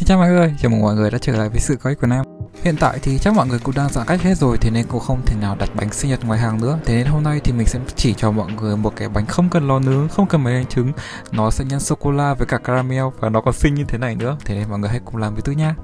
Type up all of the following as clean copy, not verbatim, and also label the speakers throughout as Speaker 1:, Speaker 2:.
Speaker 1: Xin chào mọi người, chào mừng mọi người đã trở lại với sự có ích của Nam. Hiện tại thì chắc mọi người cũng đang giãn cách hết rồi, thế nên cũng không thể nào đặt bánh sinh nhật ngoài hàng nữa. Thế nên hôm nay thì mình sẽ chỉ cho mọi người một cái bánh không cần lò nướng, không cần mấy hành trứng. Nó sẽ nhân sô cô la với cả caramel và nó còn xinh như thế này nữa. Thế nên mọi người hãy cùng làm với tôi nha.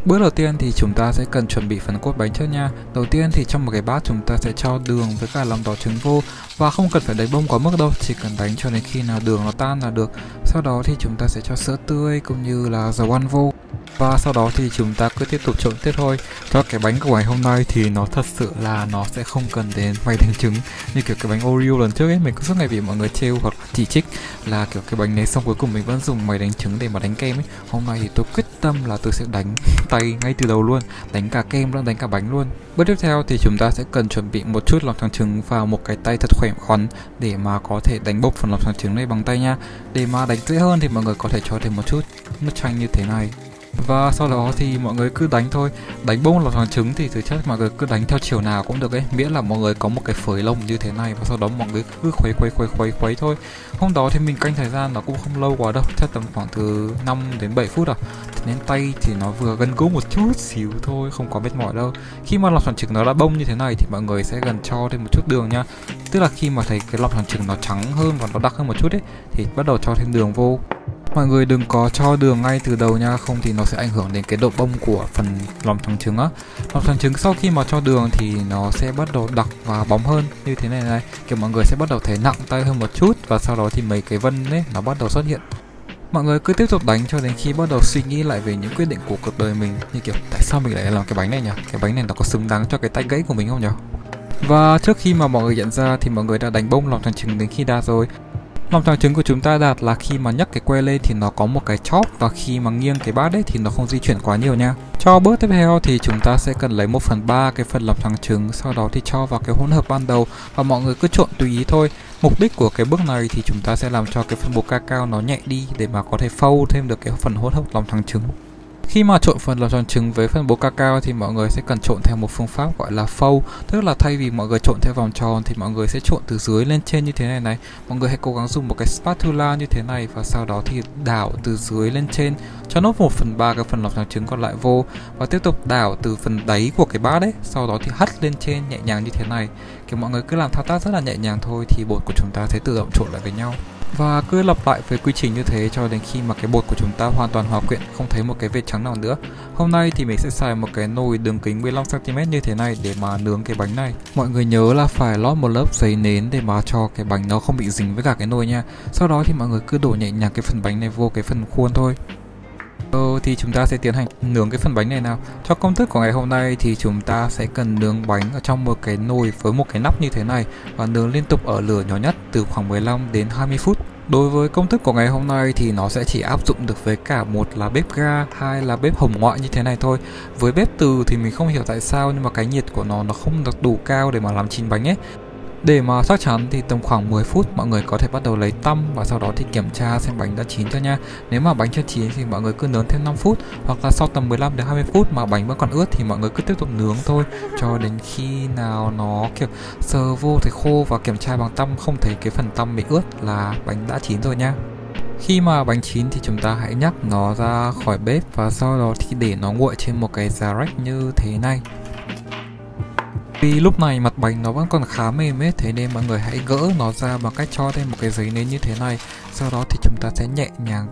Speaker 1: Bước đầu tiên thì chúng ta sẽ cần chuẩn bị phần cốt bánh trước nha. Đầu tiên thì trong một cái bát chúng ta sẽ cho đường với cả lòng đỏ trứng vô. Và không cần phải đánh bông quá mức đâu, chỉ cần đánh cho đến khi nào đường nó tan là được. Sau đó thì chúng ta sẽ cho sữa tươi cũng như là dầu ăn vô. Và sau đó thì chúng ta cứ tiếp tục trộn tiếp thôi. Cho cái bánh của ngày hôm nay thì nó thật sự là nó sẽ không cần đến vài đánh trứng. Như kiểu cái bánh Oreo lần trước ấy, mình cứ suốt ngày bị mọi người trêu hoặc chỉ trích là kiểu cái bánh này xong cuối cùng mình vẫn dùng máy đánh trứng để mà đánh kem ấy. Hôm nay thì tôi quyết tâm là tôi sẽ đánh tay ngay từ đầu luôn, đánh cả kem luôn, đánh cả bánh luôn. Bước tiếp theo thì chúng ta sẽ cần chuẩn bị một chút lòng trắng trứng và một cái tay thật khỏe khoắn để mà có thể đánh bốc phần lòng trắng trứng này bằng tay nha. Để mà đánh dễ hơn thì mọi người có thể cho thêm một chút nước chanh như thế này. Và sau đó thì mọi người cứ đánh thôi. Đánh bông lòng trắng trứng thì thực chất mọi người cứ đánh theo chiều nào cũng được ấy, miễn là mọi người có một cái phới lông như thế này. Và sau đó mọi người cứ khuấy thôi. Hôm đó thì mình canh thời gian nó cũng không lâu quá đâu, chắc tầm khoảng từ 5 đến 7 phút à. Thế nên tay thì nó vừa gân guốc một chút xíu thôi, không có mệt mỏi đâu. Khi mà lòng trắng trứng nó đã bông như thế này thì mọi người sẽ cần cho thêm một chút đường nha. Tức là khi mà thấy cái lòng trắng trứng nó trắng hơn và nó đặc hơn một chút ấy thì bắt đầu cho thêm đường vô. Mọi người đừng có cho đường ngay từ đầu nha, không thì nó sẽ ảnh hưởng đến cái độ bông của phần lòng trắng trứng á. Lòng trắng trứng sau khi mà cho đường thì nó sẽ bắt đầu đặc và bóng hơn như thế này này. Kiểu mọi người sẽ bắt đầu thấy nặng tay hơn một chút và sau đó thì mấy cái vân ấy nó bắt đầu xuất hiện. Mọi người cứ tiếp tục đánh cho đến khi bắt đầu suy nghĩ lại về những quyết định của cuộc đời mình, như kiểu tại sao mình lại làm cái bánh này nhỉ? Cái bánh này nó có xứng đáng cho cái tay gãy của mình không nhỉ? Và trước khi mà mọi người nhận ra thì mọi người đã đánh bông lòng trắng trứng đến khi đạt rồi. Lòng trắng trứng của chúng ta đạt là khi mà nhấc cái que lên thì nó có một cái chóp, và khi mà nghiêng cái bát ấy thì nó không di chuyển quá nhiều nha. Cho bước tiếp theo thì chúng ta sẽ cần lấy 1/3 cái phần lòng trắng trứng, sau đó thì cho vào cái hỗn hợp ban đầu và mọi người cứ trộn tùy ý thôi. Mục đích của cái bước này thì chúng ta sẽ làm cho cái phần bột cacao nó nhẹ đi để mà có thể phâu thêm được cái phần hỗn hợp lòng trắng trứng. Khi mà trộn phần lòng trắng trứng với phần bột cacao thì mọi người sẽ cần trộn theo một phương pháp gọi là phâu. Tức là thay vì mọi người trộn theo vòng tròn thì mọi người sẽ trộn từ dưới lên trên như thế này này. Mọi người hãy cố gắng dùng một cái spatula như thế này và sau đó thì đảo từ dưới lên trên, cho nốt 1/3 cái phần lòng trắng trứng còn lại vô và tiếp tục đảo từ phần đáy của cái bát đấy, sau đó thì hất lên trên nhẹ nhàng như thế này. Kiểu mọi người cứ làm thao tác rất là nhẹ nhàng thôi thì bột của chúng ta sẽ tự động trộn lại với nhau. Và cứ lặp lại với quy trình như thế cho đến khi mà cái bột của chúng ta hoàn toàn hòa quyện, không thấy một cái vệt trắng nào nữa. Hôm nay thì mình sẽ xài một cái nồi đường kính 15 cm như thế này để mà nướng cái bánh này. Mọi người nhớ là phải lót một lớp giấy nến để mà cho cái bánh nó không bị dính với cả cái nồi nha. Sau đó thì mọi người cứ đổ nhẹ nhàng cái phần bánh này vô cái phần khuôn thôi. Thì chúng ta sẽ tiến hành nướng cái phần bánh này nào. Cho công thức của ngày hôm nay thì chúng ta sẽ cần nướng bánh ở trong một cái nồi với một cái nắp như thế này và nướng liên tục ở lửa nhỏ nhất từ khoảng 15 đến 20 phút. Đối với công thức của ngày hôm nay thì nó sẽ chỉ áp dụng được với cả một là bếp ga, hai là bếp hồng ngoại như thế này thôi. Với bếp từ thì mình không hiểu tại sao nhưng mà cái nhiệt của nó không được đủ cao để mà làm chín bánh ấy. Để mà chắc chắn thì tầm khoảng 10 phút mọi người có thể bắt đầu lấy tăm và sau đó thì kiểm tra xem bánh đã chín chưa nha. Nếu mà bánh chưa chín thì mọi người cứ nướng thêm 5 phút, hoặc là sau tầm 15 đến 20 phút mà bánh vẫn còn ướt thì mọi người cứ tiếp tục nướng thôi cho đến khi nào nó kiểu sờ vô thấy khô và kiểm tra bằng tăm không thấy cái phần tăm bị ướt là bánh đã chín rồi nha. Khi mà bánh chín thì chúng ta hãy nhắc nó ra khỏi bếp và sau đó thì để nó nguội trên một cái giá rách như thế này. Vì lúc này mặt bánh nó vẫn còn khá mềm ấy, thế nên mọi người hãy gỡ nó ra bằng cách cho thêm một cái giấy nến như thế này. Sau đó thì chúng ta sẽ nhẹ nhàng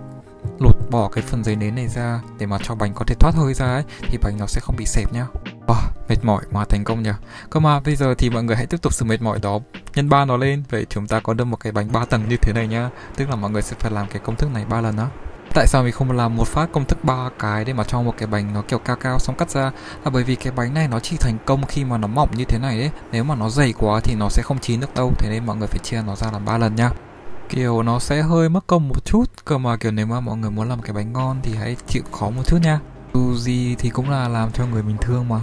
Speaker 1: lột bỏ cái phần giấy nến này ra để mà cho bánh có thể thoát hơi ra ấy, thì bánh nó sẽ không bị xẹp nhá. Mệt mỏi mà thành công nhỉ. Cơ mà bây giờ thì mọi người hãy tiếp tục sự mệt mỏi đó nhân 3 nó lên. Vậy chúng ta có được một cái bánh 3 tầng như thế này nhá. Tức là mọi người sẽ phải làm cái công thức này 3 lần á. Tại sao mình không làm một phát công thức 3 cái để mà cho một cái bánh nó kiểu cao cao xong cắt ra? Là bởi vì cái bánh này nó chỉ thành công khi mà nó mỏng như thế này ấy. Nếu mà nó dày quá thì nó sẽ không chín được đâu. Thế nên mọi người phải chia nó ra làm 3 lần nha. Kiểu nó sẽ hơi mất công một chút. Cơ mà kiểu nếu mà mọi người muốn làm cái bánh ngon thì hãy chịu khó một chút nha. Dù gì thì cũng là làm cho người bình thường mà.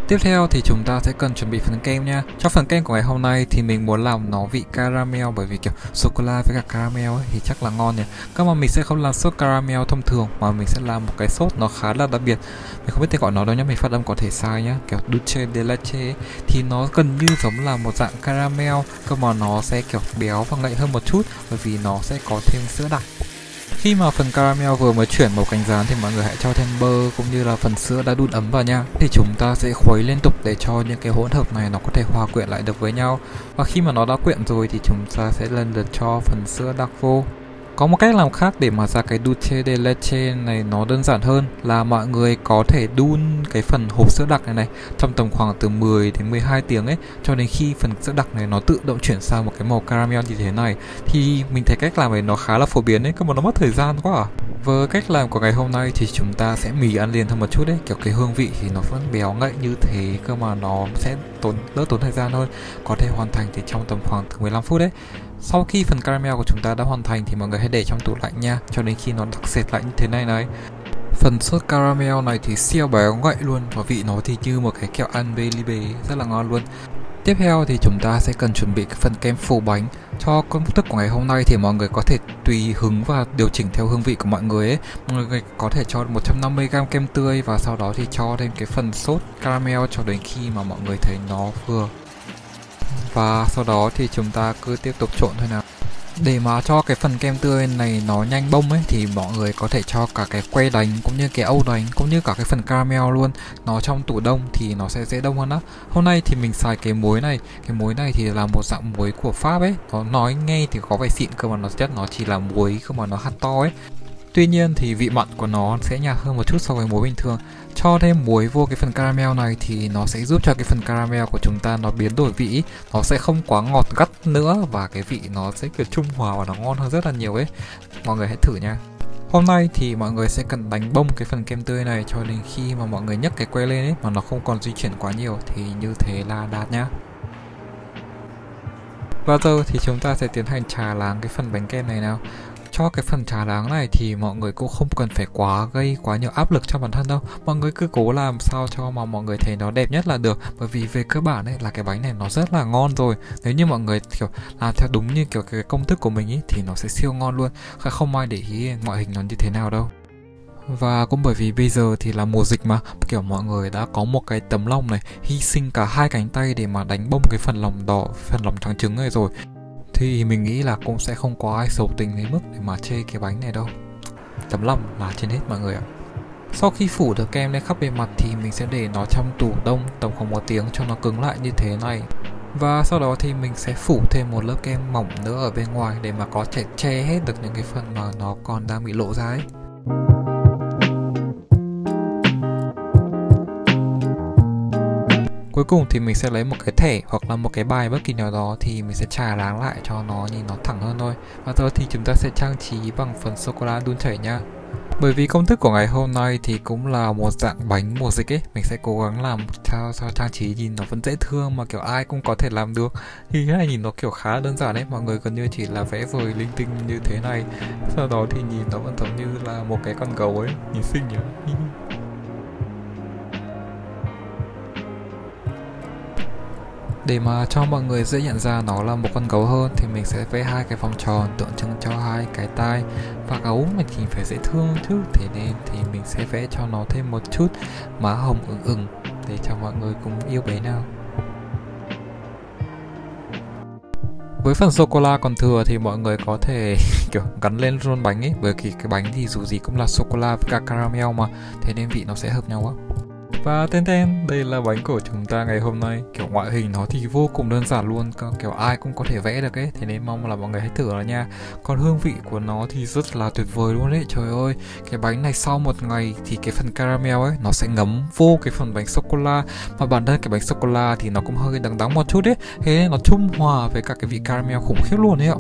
Speaker 1: Tiếp theo thì chúng ta sẽ cần chuẩn bị phần kem nha. Cho phần kem của ngày hôm nay thì mình muốn làm nó vị caramel, bởi vì kiểu sô-cô-la với cả caramel ấy thì chắc là ngon nhỉ. Các mà mình sẽ không làm sốt caramel thông thường mà mình sẽ làm một cái sốt nó khá là đặc biệt. Mình không biết tên gọi nó đâu nhá, mình phát âm có thể sai nhá. Kiểu dulce de leche ấy, thì nó gần như giống là một dạng caramel, cơ mà nó sẽ kiểu béo và ngậy hơn một chút bởi vì nó sẽ có thêm sữa đặc. Khi mà phần caramel vừa mới chuyển màu cánh rán thì mọi người hãy cho thêm bơ cũng như là phần sữa đã đun ấm vào nha. Thì chúng ta sẽ khuấy liên tục để cho những cái hỗn hợp này nó có thể hòa quyện lại được với nhau. Và khi mà nó đã quyện rồi thì chúng ta sẽ lần lượt cho phần sữa đặc vô. Có một cách làm khác để mà ra cái dulce de leche này nó đơn giản hơn là mọi người có thể đun cái phần hộp sữa đặc này trong tầm khoảng từ 10 đến 12 tiếng ấy, cho đến khi phần sữa đặc này nó tự động chuyển sang một cái màu caramel như thế này. Thì mình thấy cách làm này nó khá là phổ biến ấy, cơ mà nó mất thời gian quá à. Với cách làm của ngày hôm nay thì chúng ta sẽ mì ăn liền hơn một chút đấy, kiểu cái hương vị thì nó vẫn béo ngậy như thế cơ mà nó sẽ đỡ tốn thời gian hơn, có thể hoàn thành thì trong tầm khoảng từ 15 phút đấy. Sau khi phần caramel của chúng ta đã hoàn thành thì mọi người hãy để trong tủ lạnh nha, cho đến khi nó đặc sệt lại như thế này này. Phần sốt caramel này thì siêu béo ngậy luôn, và vị nó thì như một cái kẹo ăn believe, rất là ngon luôn. Tiếp theo thì chúng ta sẽ cần chuẩn bị cái phần kem phủ bánh. Cho công thức của ngày hôm nay thì mọi người có thể tùy hứng và điều chỉnh theo hương vị của mọi người ấy. Mọi người có thể cho 150g kem tươi và sau đó thì cho thêm cái phần sốt caramel cho đến khi mà mọi người thấy nó vừa. Và sau đó thì chúng ta cứ tiếp tục trộn thôi nào. Để mà cho cái phần kem tươi này nó nhanh bông ấy thì mọi người có thể cho cả cái que đánh cũng như cái âu đánh cũng như cả cái phần caramel luôn. Nó trong tủ đông thì nó sẽ dễ đông hơn đó. Hôm nay thì mình xài cái muối này. Cái muối này thì là một dạng muối của Pháp ấy. Nó nói nghe thì có vẻ xịn cơ mà nó chất nó chỉ là muối cơ mà nó hạt to ấy. Tuy nhiên thì vị mặn của nó sẽ nhạt hơn một chút so với muối bình thường. Cho thêm muối vô cái phần caramel này thì nó sẽ giúp cho cái phần caramel của chúng ta nó biến đổi vị. Nó sẽ không quá ngọt gắt nữa và cái vị nó sẽ kiểu trung hòa và nó ngon hơn rất là nhiều ấy. Mọi người hãy thử nha. Hôm nay thì mọi người sẽ cần đánh bông cái phần kem tươi này cho đến khi mà mọi người nhấc cái que lên ấy mà nó không còn di chuyển quá nhiều, thì như thế là đạt nhá. Và giờ thì chúng ta sẽ tiến hành chà láng cái phần bánh kem này nào. Cho cái phần trà láng này thì mọi người cũng không cần phải gây quá nhiều áp lực cho bản thân đâu. Mọi người cứ cố làm sao cho mà mọi người thấy nó đẹp nhất là được. Bởi vì về cơ bản ấy là cái bánh này nó rất là ngon rồi. Nếu như mọi người kiểu làm theo đúng như kiểu cái công thức của mình ý, thì nó sẽ siêu ngon luôn. Không ai để ý ngoại hình nó như thế nào đâu. Và cũng bởi vì bây giờ thì là mùa dịch mà, kiểu mọi người đã có một cái tấm lòng này, hy sinh cả hai cánh tay để mà đánh bông cái phần lòng đỏ, phần lòng trắng trứng này rồi, thì mình nghĩ là cũng sẽ không có ai xấu tính đến mức để mà chê cái bánh này đâu. Tấm lòng là trên hết mọi người ạ. Sau khi phủ được kem lên khắp bề mặt thì mình sẽ để nó trong tủ đông tầm khoảng 1 tiếng cho nó cứng lại như thế này. Và sau đó thì mình sẽ phủ thêm một lớp kem mỏng nữa ở bên ngoài để mà có thể che hết được những cái phần mà nó còn đang bị lộ ra ấy. Cuối cùng thì mình sẽ lấy một cái thẻ hoặc là một cái bài bất kỳ nào đó thì mình sẽ chà láng lại cho nó nhìn nó thẳng hơn thôi. Và giờ thì chúng ta sẽ trang trí bằng phần sô-cô-la đun chảy nha. Bởi vì công thức của ngày hôm nay thì cũng là một dạng bánh mùa dịch ấy, mình sẽ cố gắng làm sao trang trí nhìn nó vẫn dễ thương mà kiểu ai cũng có thể làm được. Thì cái này nhìn nó kiểu khá đơn giản ấy, mọi người gần như chỉ là vẽ vời linh tinh như thế này. Sau đó thì nhìn nó vẫn giống như là một cái con gấu ấy, nhìn xinh nhỉ. Để mà cho mọi người dễ nhận ra nó là một con gấu hơn thì mình sẽ vẽ hai cái vòng tròn tượng trưng cho hai cái tai. Và gấu mình thì phải dễ thương chứ, thế nên thì mình sẽ vẽ cho nó thêm một chút má hồng ửng ửng để cho mọi người cùng yêu bé nào. Với phần sô-cô-la còn thừa thì mọi người có thể kiểu gắn lên luôn bánh ấy, bởi vì cái bánh thì dù gì cũng là sô-cô-la với cả caramel mà, thế nên vị nó sẽ hợp nhau quá. Và tên đây là bánh của chúng ta ngày hôm nay. Kiểu ngoại hình nó thì vô cùng đơn giản luôn, kiểu ai cũng có thể vẽ được ấy, thế nên mong là mọi người hãy thử nó nha. Còn hương vị của nó thì rất là tuyệt vời luôn ấy. Trời ơi, cái bánh này sau một ngày thì cái phần caramel ấy nó sẽ ngấm vô cái phần bánh sô-cô-la, mà bản thân cái bánh sô-cô-la thì nó cũng hơi đắng đắng một chút ấy, thế nên nó trung hòa với cả cái vị caramel khủng khiếp luôn ấy ạ.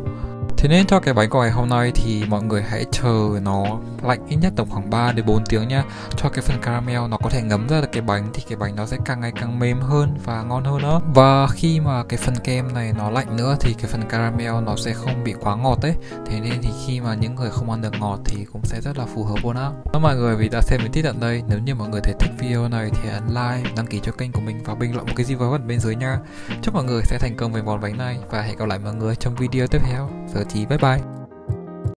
Speaker 1: Thế nên cho cái bánh của ngày hôm nay thì mọi người hãy chờ nó lạnh ít nhất tầm khoảng 3 đến 4 tiếng nha. Cho cái phần caramel nó có thể ngấm ra được cái bánh thì cái bánh nó sẽ càng ngày càng mềm hơn và ngon hơn đó. Và khi mà cái phần kem này nó lạnh nữa thì cái phần caramel nó sẽ không bị quá ngọt ấy. Thế nên thì khi mà những người không ăn được ngọt thì cũng sẽ rất là phù hợp luôn á. Cảm ơn mọi người vì đã xem đến tận đây. Nếu như mọi người thấy thích video này thì ấn like, đăng ký cho kênh của mình và bình luận một cái gì vào phần bên dưới nha. Chúc mọi người sẽ thành công với món bánh này và hẹn gặp lại mọi người trong video tiếp theo. Giờ thì bye bye.